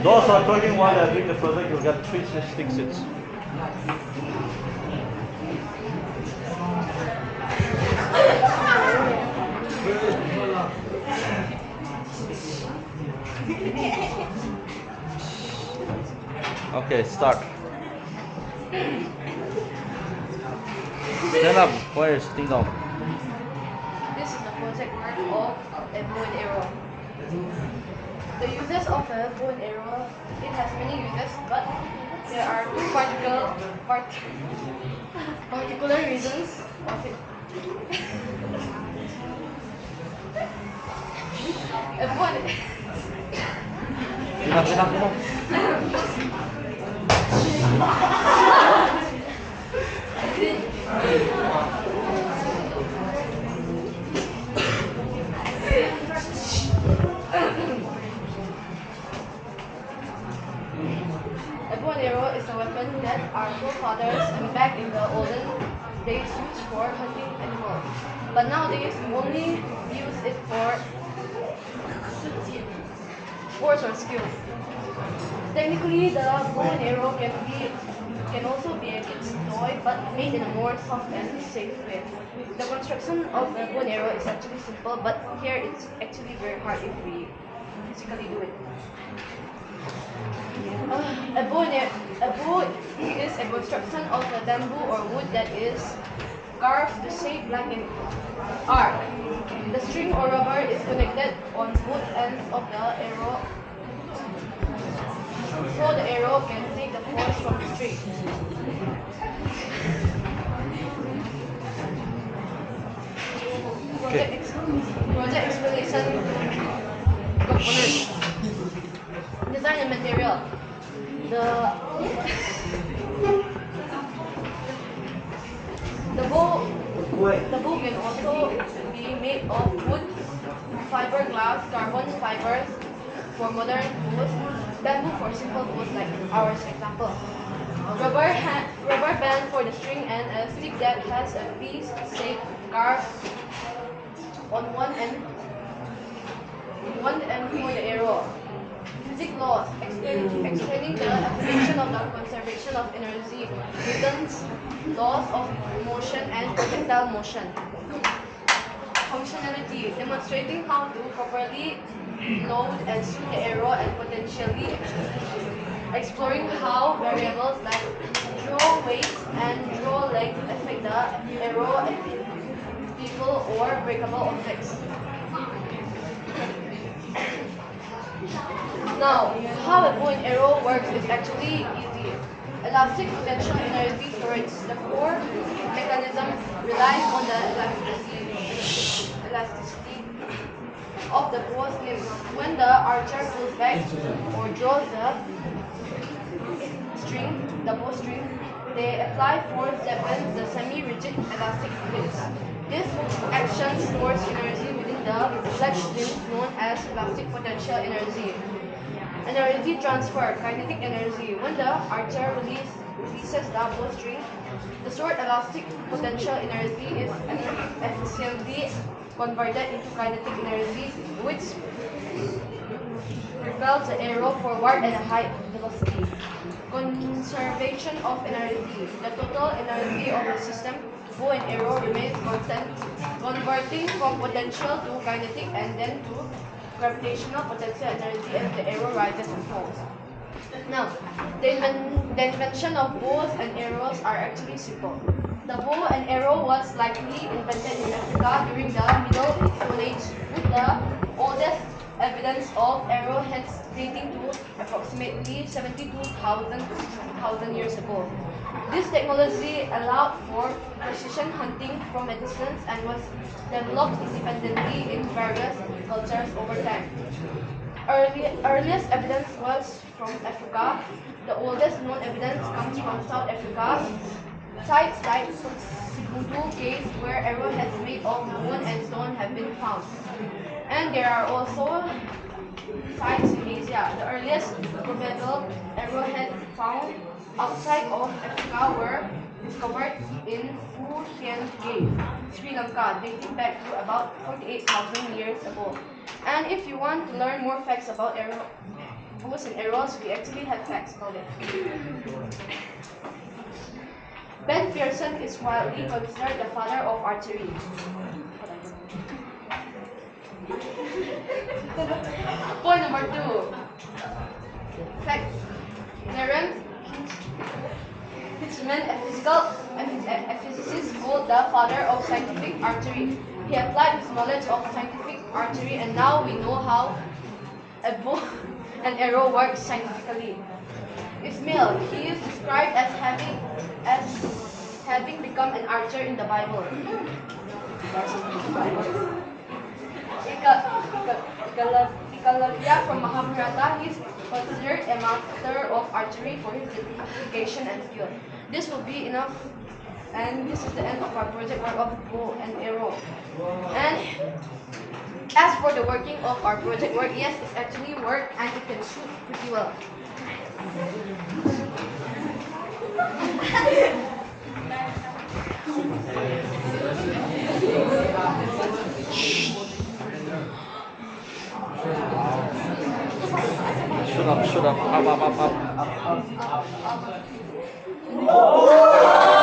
Those are talking while they're doing the project, you'll get 3 6 hits. Okay, start. Stand up. Why are you sitting down? This is the project work of a bow and arrow. The uses of a bow and arrow, it has many uses, but there are two particular reasons of it. A bow and Enough. A bow and arrow is a weapon that our forefathers and back in the olden days used for hunting animals. But nowadays we only use it for sports or skills. Technically, the bow and arrow can also be a kid's toy, but made in a more soft and safe way. The construction of the bow and arrow is actually simple, but here it's actually very hard if we physically do it. A bow is a construction of a bamboo or wood that is carved to shape like an arc. The string or rubber is connected on both ends of the arrow so the arrow can take the force from the string. Project explanation components. Design and material. The the bow can also be made of wood, fiberglass, carbon fibers for modern bows, bamboo for simple bows like ours example. Rubber band for the string and a stick that has a V-shaped carved on one end for the arrow. Physics laws explaining the application of the conservation of energy, Newton's laws of motion and projectile motion. Functionality demonstrating how to properly load and shoot the arrow and potentially exploring how variables like draw weight and draw length affect the arrow and people or breakable objects. Now, how a bow and arrow works is actually easy. Elastic potential energy for the core mechanism relies on the elasticity of the bow's limb. When the archer pulls back or draws the bowstring, they apply force that bends the semi-rigid elastic limbs. This action stores energy within the flexed limbs known as elastic potential energy. Energy transfer, kinetic energy. When the archer releases the bowstring, the stored elastic potential energy is efficiently converted into kinetic energy, which propels the arrow forward at a high velocity. Conservation of energy. The total energy of the system, bow and arrow, remains constant, converting from potential to kinetic and then to gravitational potential energy as the arrow rises and falls. Now, the invention of bows and arrows are actually simple. The bow and arrow was likely invented in Africa during the Middle Stone Age, with the oldest evidence of arrowheads dating to approximately 72,000 years ago. This technology allowed for precision hunting from a distance and was developed independently in various cultures over time. Earliest evidence was from Africa. The oldest known evidence comes from South Africa. Sites like Sibudu Caves where arrowheads made of bone and stone have been found. And there are also sites in Asia. The earliest probable arrowheads found outside of Africa were discovered in Phu Thien Cave, Sri Lanka, dating back to about 48,000 years ago. And if you want to learn more facts about bows and arrows, we actually have facts about it. Ben Pearson is widely considered the father of archery. Point number 2. Fact. Terence Hitchman, a physicist called the father of scientific archery. He applied his knowledge of scientific archery, and now we know how a bow and arrow work scientifically. Ismail, he is described as having become an archer in the Bible. Ekalavya from Mahabharata, he is considered a master of archery for his dedication and skill. This will be enough, and this is the end of our project work of bow and arrow. And as for the working of our project work, yes, it actually worked and it can shoot pretty well. Shut up, up. Oh!